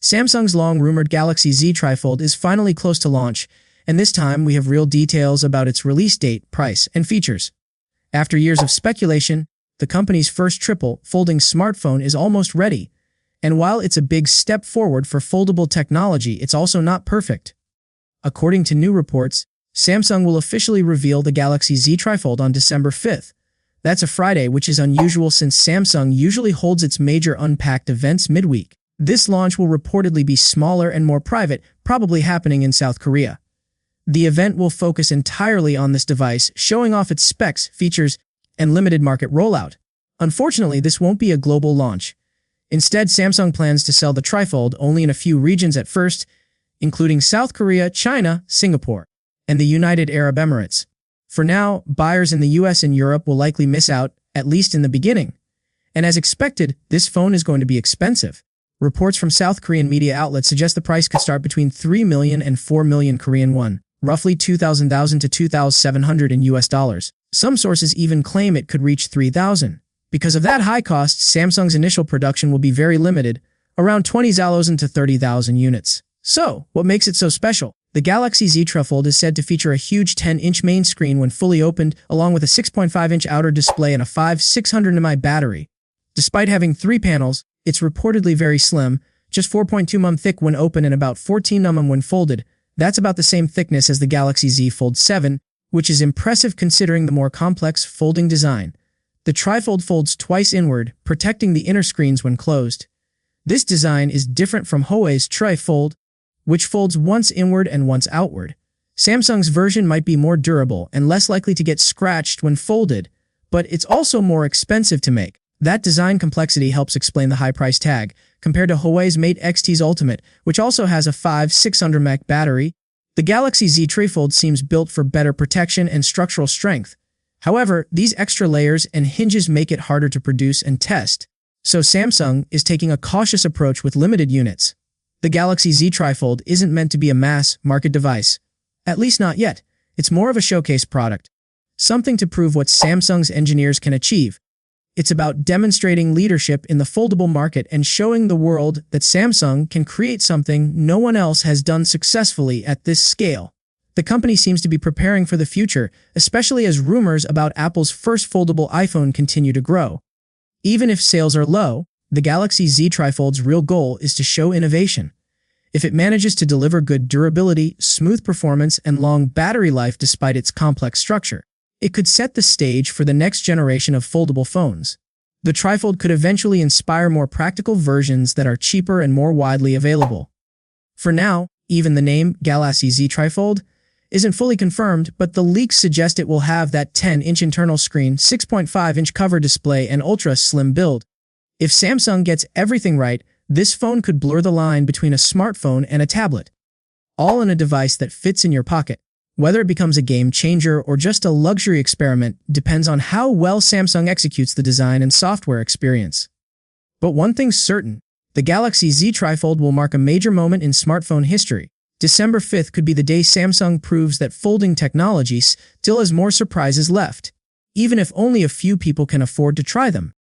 Samsung's long-rumored Galaxy Z TriFold is finally close to launch, and this time we have real details about its release date, price, and features. After years of speculation, the company's first triple folding smartphone is almost ready, and while it's a big step forward for foldable technology, it's also not perfect. According to new reports, Samsung will officially reveal the Galaxy Z TriFold on December 5th. That's a Friday, which is unusual since Samsung usually holds its major unpacked events midweek. This launch will reportedly be smaller and more private, probably happening in South Korea. The event will focus entirely on this device, showing off its specs, features, and limited market rollout. Unfortunately, this won't be a global launch. Instead, Samsung plans to sell the TriFold only in a few regions at first, including South Korea, China, Singapore, and the United Arab Emirates. For now, buyers in the US and Europe will likely miss out, at least in the beginning. And as expected, this phone is going to be expensive. Reports from South Korean media outlets suggest the price could start between 3 million and 4 million Korean won, roughly $2,000 to $2,700 in US dollars. Some sources even claim it could reach 3,000. Because of that high cost, Samsung's initial production will be very limited, around 20,000 to 30,000 units. So, what makes it so special? The Galaxy Z TriFold is said to feature a huge 10-inch main screen when fully opened, along with a 6.5-inch outer display and a 5,600 mAh battery. Despite having 3 panels, it's reportedly very slim, just 4.2 mm thick when open and about 14 mm when folded. That's about the same thickness as the Galaxy Z Fold 7, which is impressive considering the more complex folding design. The TriFold folds twice inward, protecting the inner screens when closed. This design is different from Huawei's TriFold, which folds once inward and once outward. Samsung's version might be more durable and less likely to get scratched when folded, but it's also more expensive to make. That design complexity helps explain the high price tag, compared to Huawei's Mate Xt's Ultimate, which also has a 5,600 mAh battery. The Galaxy Z TriFold seems built for better protection and structural strength. However, these extra layers and hinges make it harder to produce and test, so Samsung is taking a cautious approach with limited units. The Galaxy Z TriFold isn't meant to be a mass-market device. At least not yet. It's more of a showcase product. Something to prove what Samsung's engineers can achieve. It's about demonstrating leadership in the foldable market and showing the world that Samsung can create something no one else has done successfully at this scale. The company seems to be preparing for the future, especially as rumors about Apple's first foldable iPhone continue to grow. Even if sales are low, the Galaxy Z TriFold's real goal is to show innovation. If it manages to deliver good durability, smooth performance, and long battery life despite its complex structure, it could set the stage for the next generation of foldable phones. The TriFold could eventually inspire more practical versions that are cheaper and more widely available. For now, even the name Galaxy Z TriFold isn't fully confirmed, but the leaks suggest it will have that 10-inch internal screen, 6.5-inch cover display, and ultra-slim build. If Samsung gets everything right, this phone could blur the line between a smartphone and a tablet, all in a device that fits in your pocket. Whether it becomes a game changer or just a luxury experiment depends on how well Samsung executes the design and software experience. But one thing's certain, the Galaxy Z TriFold will mark a major moment in smartphone history. December 5th could be the day Samsung proves that folding technology still has more surprises left, even if only a few people can afford to try them.